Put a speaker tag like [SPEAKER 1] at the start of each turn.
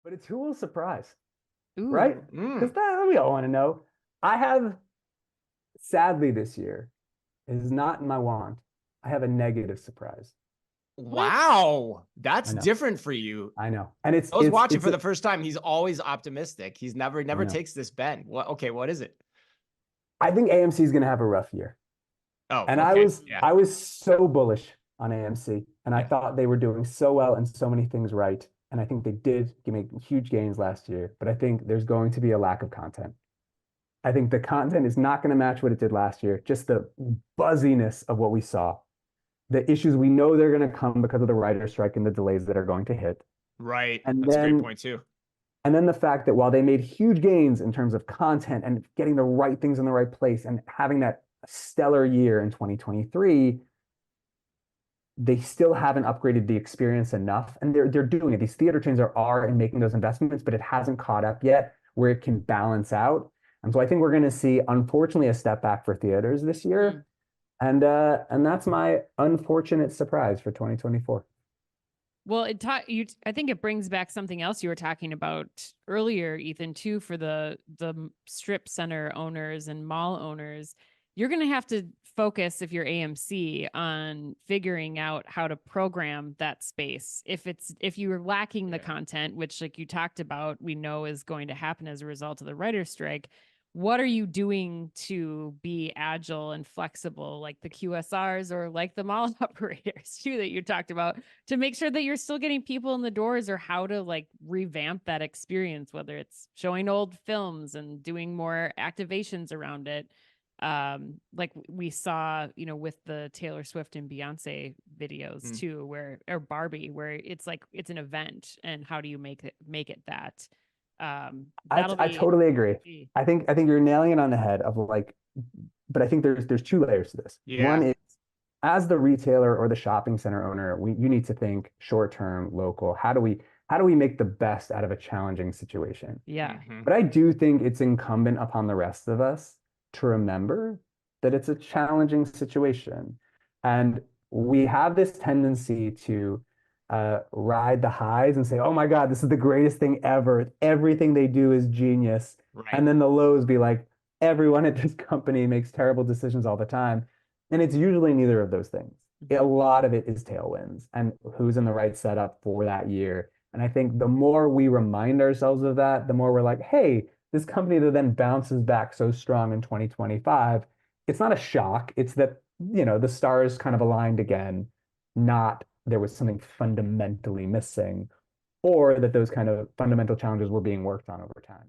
[SPEAKER 1] but it's who will surprise, right?
[SPEAKER 2] Ooh.
[SPEAKER 1] Because that we all want to know. I have, sadly, this year is not my want. I have a negative surprise.
[SPEAKER 2] What?
[SPEAKER 3] Wow,
[SPEAKER 1] I
[SPEAKER 3] that's
[SPEAKER 1] know,
[SPEAKER 3] different for you.
[SPEAKER 1] I know, and
[SPEAKER 3] I was watching
[SPEAKER 1] it's
[SPEAKER 3] for the first time. He's always optimistic. He's
[SPEAKER 1] I
[SPEAKER 3] never
[SPEAKER 1] know.
[SPEAKER 3] takes this bend. What? Okay, what is it?
[SPEAKER 1] I think AMC is going to have a rough year,
[SPEAKER 3] Oh,
[SPEAKER 1] and
[SPEAKER 3] okay, yeah,
[SPEAKER 1] I was so bullish on AMC, and I
[SPEAKER 3] yeah,
[SPEAKER 1] thought they were doing so well and so many things right, and I think they did make huge gains last year. But I think there's going to be a lack of content. I think the content is not going to match what it did last year. Just the buzziness of what we saw, the issues we know they're going to come because of the writer strike and the delays that are going to hit.
[SPEAKER 3] right.
[SPEAKER 1] And
[SPEAKER 3] That's a great
[SPEAKER 1] then
[SPEAKER 3] point too.
[SPEAKER 1] and then the fact that while they made huge gains in terms of content and getting the right things in the right place and having that stellar year in 2023, they still haven't upgraded the experience enough. And they're doing it. These theater chains are in making those investments, but it hasn't caught up yet where it can balance out. And so I think we're going to see, unfortunately, a step back for theaters this year. And that's my unfortunate surprise for 2024.
[SPEAKER 2] Well, I think it brings back something else you were talking about earlier, Ethan, too, for the strip center owners and mall owners. You're going to have to focus, if you're AMC, on figuring out how to program that space. If you're lacking the content, which, like you talked about, we know is going to happen as a result of the writer's strike, what are you doing to be agile and flexible, like the QSRs or like the mall operators too that you talked about, to make sure that you're still getting people in the doors, or how to like revamp that experience, whether it's showing old films and doing more activations around it. Like we saw, with the Taylor Swift and Beyonce videos too, or Barbie, where it's like, it's an event, and how do you make it that?
[SPEAKER 1] I totally agree. I think you're nailing it on the head of like, but I think there's two layers to this.
[SPEAKER 3] Yeah.
[SPEAKER 1] One is, as the retailer or the shopping center owner, you need to think short term, local. How do we make the best out of a challenging situation?
[SPEAKER 2] Yeah.
[SPEAKER 1] But I do think it's incumbent upon the rest of us to remember that it's a challenging situation. And we have this tendency to ride the highs and say, oh my God, this is the greatest thing ever. Everything they do is genius.
[SPEAKER 3] Right.
[SPEAKER 1] And then the lows be like, everyone at this company makes terrible decisions all the time. And it's usually neither of those things. A lot of it is tailwinds and who's in the right setup for that year. And I think the more we remind ourselves of that, the more we're like, hey, this company that then bounces back so strong in 2025, it's not a shock. It's that, the stars kind of aligned again, not there was something fundamentally missing, or that those kind of fundamental challenges were being worked on over time.